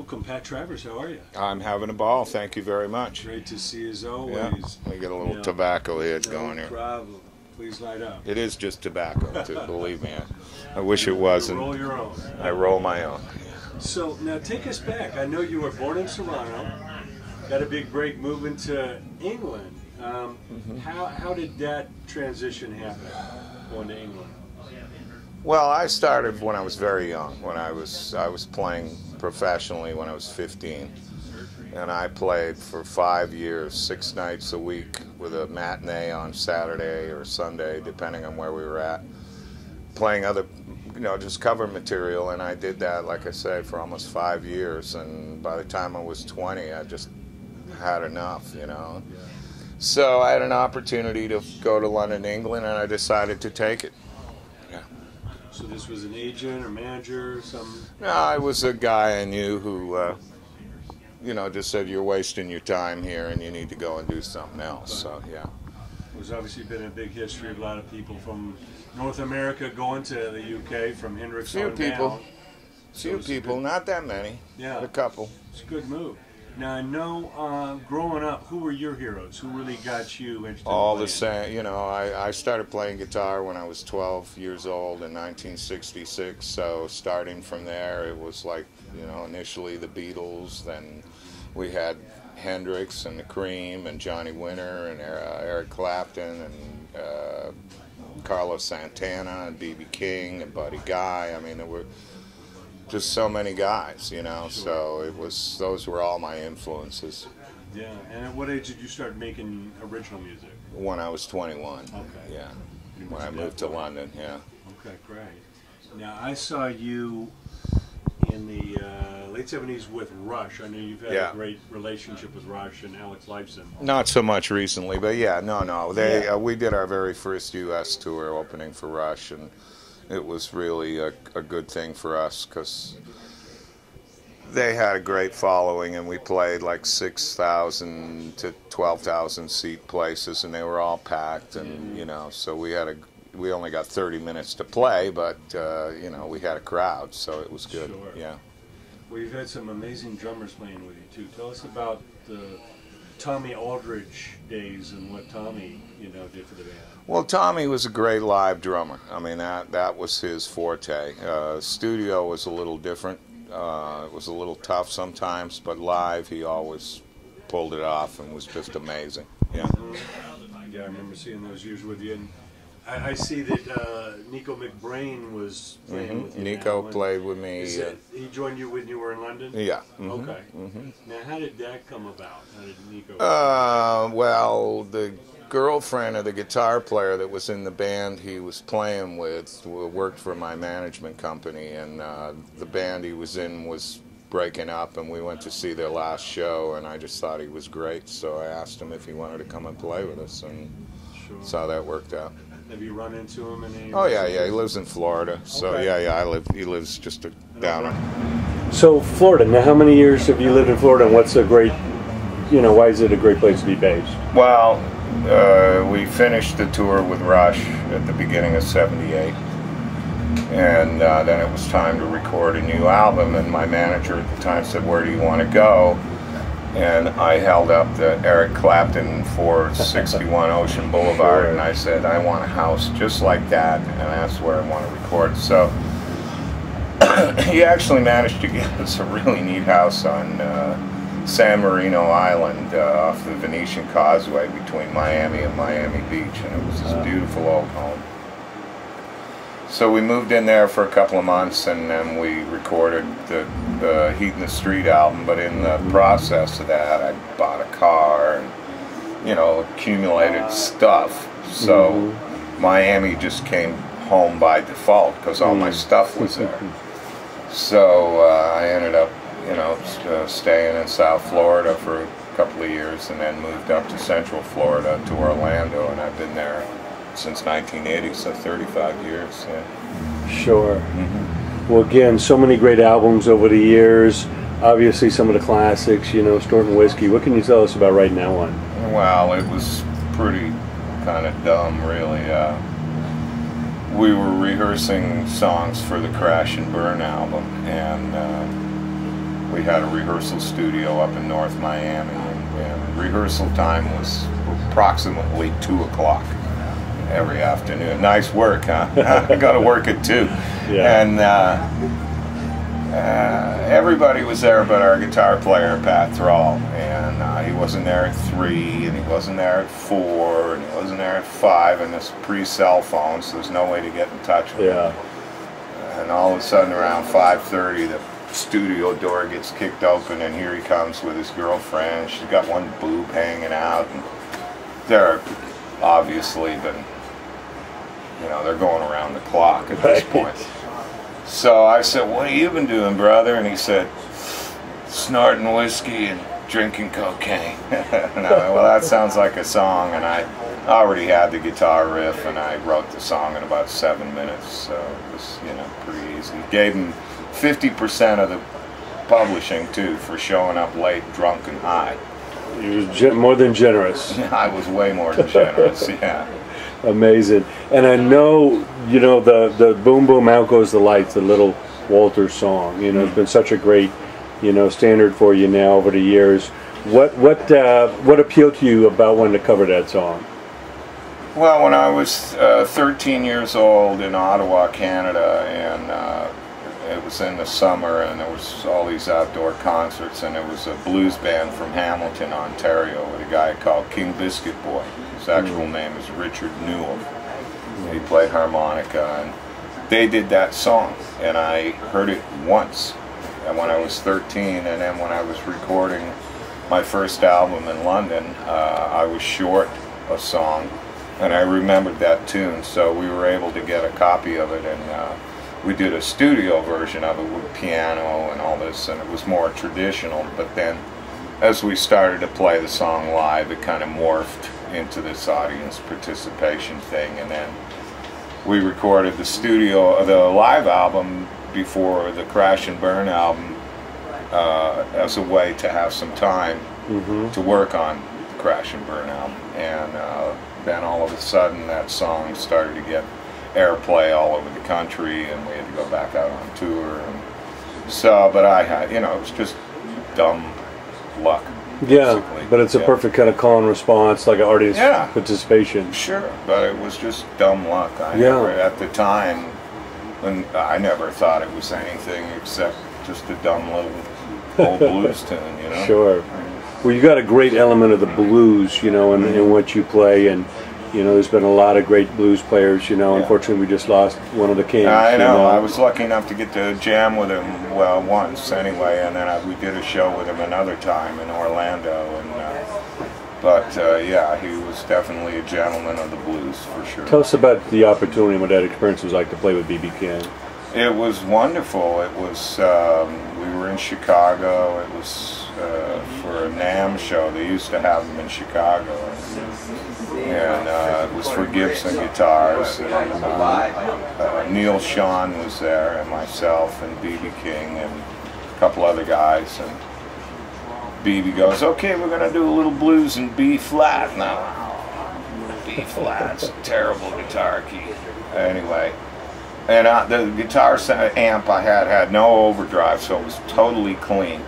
Welcome, Pat Travers. How are you? I'm having a ball. Thank you very much. Great to see you as always. Yeah. We get a little tobacco hit going here. No problem. Please light up. It is just tobacco, too, believe me. I wish it wasn't. You roll your own. I roll my own. So now take us back. I know you were born in Toronto, got a big break moving to England. How did that transition happen, going to England? Well, I started when I was very young. When I was playing professionally when I was 15, and I played for 5 years, 6 nights a week, with a matinee on Saturday or Sunday, depending on where we were at, playing other, just cover material. And I did that, like I said, for almost 5 years. And by the time I was 20, I just had enough, So I had an opportunity to go to London, England, and I decided to take it. So this was an agent or manager or some? No, I was a guy I knew who, just said, you're wasting your time here and you need to go and do something else. So, yeah. There's obviously been a big history of a lot of people from North America going to the UK, from Hendrix on down. Few people, not that many. Yeah. A couple. It's a good move. Now, I know growing up, who were your heroes? Who really got you interested? All the same. I started playing guitar when I was 12 years old in 1966. So starting from there, it was like, initially the Beatles. Then we had Hendrix and the Cream and Johnny Winter and Eric Clapton and Carlos Santana and B.B. King and Buddy Guy. I mean, there were just so many guys, Sure. So those were all my influences. Yeah, and at what age did you start making original music? When I was 21. Okay. Yeah. When I moved to London, yeah. Okay, great. Now, I saw you in the late 70s with Rush. I know you've had a great relationship with Rush and Alex Lifeson. Not so much recently, but yeah, no. We did our very first U.S. tour opening for Rush, and it was really a good thing for us because they had a great following, and we played like 6,000 to 12,000 seat places, and they were all packed, and so we only got 30 minutes to play, but we had a crowd, so it was good. Sure. Yeah. Well, you've had some amazing drummers playing with you too. Tell us about the Tommy Aldridge days and what Tommy did for the band. Well, Tommy was a great live drummer. I mean, that was his forte. Studio was a little different. It was a little tough sometimes, but live he always pulled it off and was just amazing. Yeah. Yeah, I remember seeing those years with you. And I see that Nicko McBrain was playing with you. Nicko played with me. He joined you when you were in London? Yeah. Okay. Now, how did that come about? How did Nicko? Well, the girlfriend of the guitar player that was in the band he was playing with worked for my management company, and the band he was in was breaking up, and we went to see their last show, and I just thought he was great, so I asked him if he wanted to come and play with us, and that's how that worked out. Have you run into him in any? Oh yeah, he lives in Florida, so yeah, he lives just down. So Florida. Now, how many years have you lived in Florida, and what's a great, why is it a great place to be based? Well, we finished the tour with Rush at the beginning of '78, and then it was time to record a new album, and my manager at the time said, "Where do you want to go?" And I held up the Eric Clapton 461 Ocean Boulevard, and I said, "I want a house just like that, and that's where I want to record." So he actually managed to get us a really neat house on San Marino Island off the Venetian Causeway between Miami and Miami Beach, and it was this beautiful old home. So we moved in there for a couple of months, and then we recorded the Heat in the Street album, but in the process of that I bought a car and accumulated stuff, so Miami just came home by default because all my stuff was there. So I ended up staying in South Florida for a couple of years, and then moved up to Central Florida to Orlando, and I've been there since 1980, so 35 years. Yeah. Sure. Well, again, so many great albums over the years. Obviously, some of the classics, Snortin Whiskey. What can you tell us about writing that one? Well, it was pretty kind of dumb, really. We were rehearsing songs for the Crash and Burn album, and we had a rehearsal studio up in North Miami, and rehearsal time was approximately 2 o'clock every afternoon. Nice work, huh? I got to work at 2. Yeah. And everybody was there but our guitar player, Pat Thrall, and he wasn't there at 3, and he wasn't there at 4, and he wasn't there at 5, and it's pre-cell phone, so there's no way to get in touch with him. And all of a sudden around 5:30 the studio door gets kicked open, and here he comes with his girlfriend. She's got one boob hanging out, and they're obviously been, you know, they're going around the clock at this point. So I said, "What have you been doing, brother?" And he said, "Snortin whiskey and drinking cocaine." And I went, "Well, that sounds like a song." And I already had the guitar riff, and I wrote the song in about 7 minutes, so it was, you know, pretty easy. Gave him 50% of the publishing too for showing up late, drunk, and high. You were more than generous. I was way more than generous. Yeah. Amazing. And I know, you know, the Boom Boom Out Goes the Lights, the Little Walter song, you know, it's been such a great, you know, standard for you now over the years. What appealed to you about wanting to cover that song? Well, when I was 13 years old in Ottawa, Canada, and it was in the summer, and there was all these outdoor concerts, and there was a blues band from Hamilton, Ontario, with a guy called King Biscuit Boy. His actual name is Richard Newell. He played harmonica, and they did that song, and I heard it once, and when I was 13, and then when I was recording my first album in London, I was short a song, and I remembered that tune, so we were able to get a copy of it, and we did a studio version of it with piano and all this, and it was more traditional. But then as we started to play the song live, it kind of morphed into this audience participation thing, and then we recorded the live album before the Crash and Burn album as a way to have some time to work on the Crash and Burn album. And then all of a sudden that song started to get airplay all over the country, and we had to go back out on tour. And so, but I had, you know, it was just dumb luck. Yeah, but it's a perfect kind of call and response, like an audience participation. Sure, but it was just dumb luck. I never, at the time, when I never thought it was anything except just a dumb little old blues tune, you know? Sure. Well, you got a great element of the blues, you know, in what you play, and you know, there's been a lot of great blues players, you know. Unfortunately, we just lost one of the kings. I know. I was lucky enough to get to jam with him, well, once anyway, and then we did a show with him another time in Orlando. And yeah, he was definitely a gentleman of the blues for sure. Tell us about the opportunity, what that experience was like to play with B.B. King. It was wonderful. It was, we were in Chicago. It was for a NAMM show. They used to have them in Chicago. And it was for Gibson guitars. And, Neil Sean was there, and myself, and B.B. King, and a couple other guys. And B.B. goes, "Okay, we're going to do a little blues in B flat now." B flat's a terrible guitar key. Anyway. And the guitar amp I had no overdrive, so it was totally clean.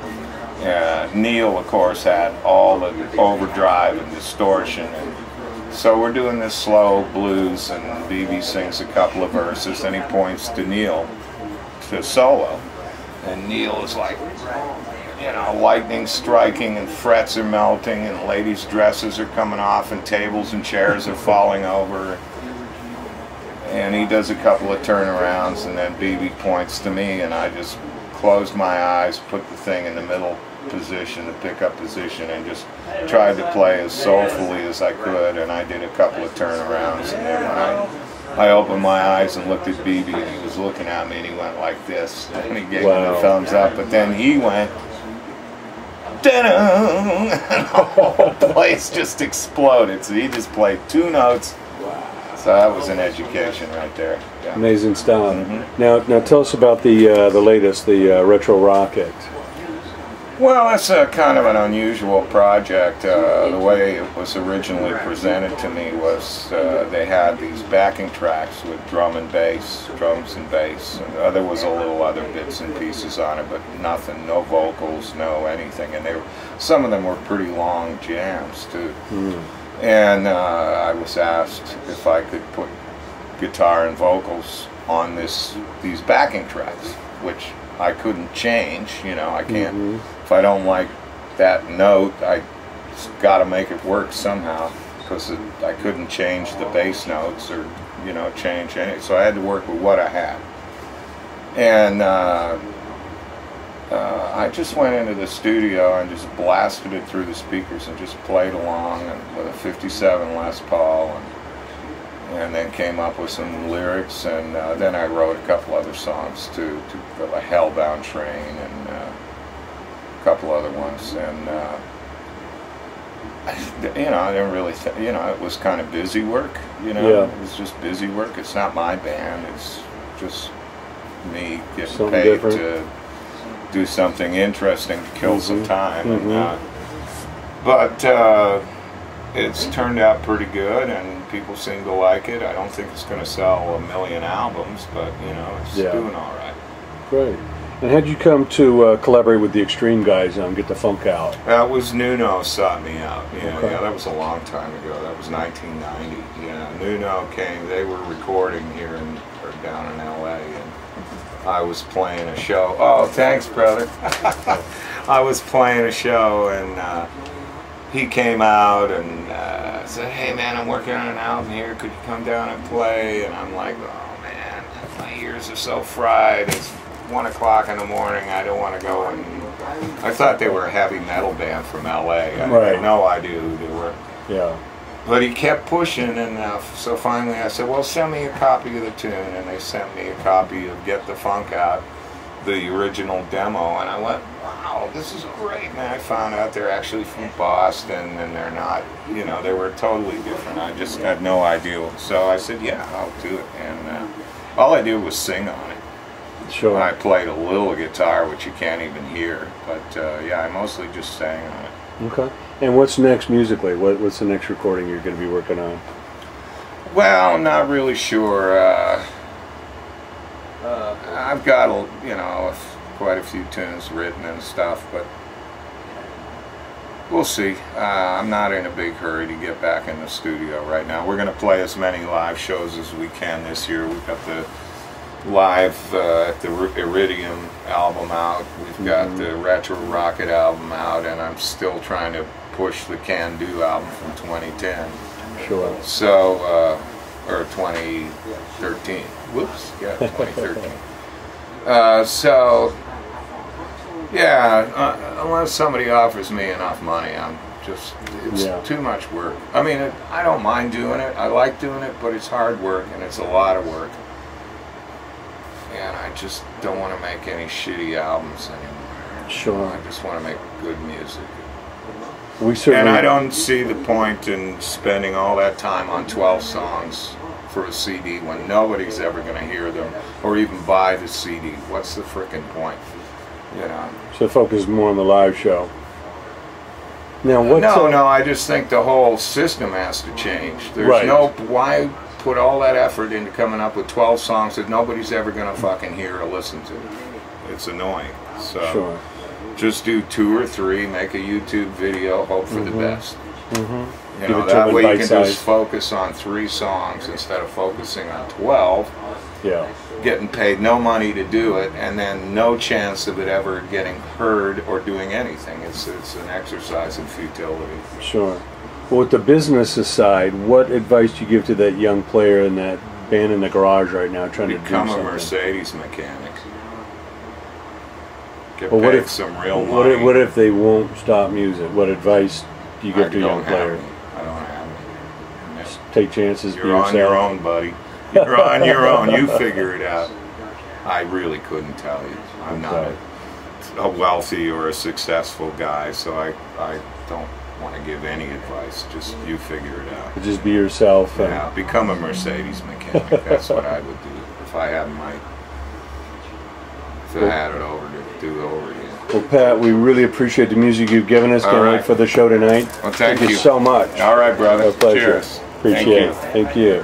Neil, of course, had all the overdrive and distortion. And so we're doing this slow blues, and B.B. sings a couple of verses, and he points to Neil to solo. And Neil is like, you know, lightning striking, and frets are melting, and ladies' dresses are coming off, and tables and chairs are falling over. And he does a couple of turnarounds, and then B.B. points to me, and I just closed my eyes, put the thing in the middle position, the pickup position, and just tried to play as soulfully as I could. And I did a couple of turnarounds, and then when I opened my eyes and looked at B.B., and he was looking at me, and he went like this, and he gave me the thumbs up. But then he went, da-dum, and the whole place just exploded. So he just played 2 notes. So that was an education right there. Yeah. Amazing stuff. Now tell us about the latest, the Retro Rocket. Well, it's a kind of an unusual project. The way it was originally presented to me was they had these backing tracks with drums and bass. And there was a little other bits and pieces on it, but nothing, no vocals, no anything. And some of them were pretty long jams too. And I was asked if I could put guitar and vocals on these backing tracks, which I couldn't change. You know, I can't. If I don't like that note, I got to make it work somehow, because I couldn't change the bass notes or, you know, change any. So I had to work with what I had. And I just went into the studio and just blasted it through the speakers and just played along with a 57 Les Paul, and then came up with some lyrics, and then I wrote a couple other songs too, a Hellbound Train and a couple other ones, and you know, I didn't really, you know, it was kind of busy work, you know, it was just busy work. It's not my band, it's just me getting Something paid different. to do something interesting to kill some time. But it's turned out pretty good, and people seem to like it. I don't think it's going to sell 1 million albums, but you know, it's doing all right. Great. And how'd you come to collaborate with the Extreme guys on Get the Funk Out? That was Nuno sought me out. Yeah, that was a long time ago. That was 1990. Yeah, Nuno came. They were recording here or down in L.A. and I was playing a show. Oh, thanks, brother. I was playing a show, and he came out and said, "Hey, man, I'm working on an album here. Could you come down and play?" And I'm like, "Oh, man, my ears are so fried. It's 1 o'clock in the morning. I don't want to go." And I thought they were a heavy metal band from L.A. I had no idea who they were. Yeah. But he kept pushing, and so finally I said, "Well, send me a copy of the tune." And they sent me a copy of Get the Funk Out, the original demo, and I went, "Wow, this is great." And I found out they're actually from Boston, and they're not, you know, they were totally different. I just had no idea. So I said, "Yeah, I'll do it." And all I did was sing on it. Sure. And I played a little guitar, which you can't even hear, but yeah, I mostly just sang on it. Okay. And what's next musically? What's the next recording you're going to be working on? Well, I'm not really sure. I've got, you know, quite a few tunes written and stuff, but we'll see. I'm not in a big hurry to get back in the studio right now. We're going to play as many live shows as we can this year. We've got the live at the Iridium album out. We've got the Retro Rocket album out, and I'm still trying to push the Can Do album from 2010. Sure. So, or 2013. Whoops, yeah, 2013. So, yeah, unless somebody offers me enough money, it's too much work. I mean, I don't mind doing it. I like doing it, but it's hard work, and it's a lot of work. And I just don't want to make any shitty albums anymore. Sure. I just want to make good music. And I don't see the point in spending all that time on 12 songs for a CD when nobody's ever going to hear them or even buy the CD. What's the frickin' point? You know. So focus more on the live show. Now, No, I just think the whole system has to change. There's why put all that effort into coming up with 12 songs that nobody's ever going to fucking hear or listen to. It's annoying. So just do 2 or 3, make a YouTube video, hope for the best. You know, that way you can just focus on 3 songs instead of focusing on 12. Yeah. Getting paid no money to do it, and then no chance of it ever getting heard or doing anything. It's an exercise in futility. Sure. Well, with the business aside, what advice do you give to that young player in that band in the garage right now trying to become a Mercedes mechanic? Get paid some real money. What if they won't stop music? What advice do you give to a young player? I don't have any. Just take chances. You're on your own, buddy. You're on your own. You figure it out. I really couldn't tell you. I'm not a wealthy or a successful guy, so I don't want to give any advice. Just you figure it out. Just be yourself. Yeah, become a Mercedes mechanic. That's what I would do if I had it over to do over again. Well, Pat, we really appreciate the music you've given us. Can't wait for the show tonight. Well, thank you so much. All right, brother. Our pleasure. Cheers. Appreciate it. Thank you.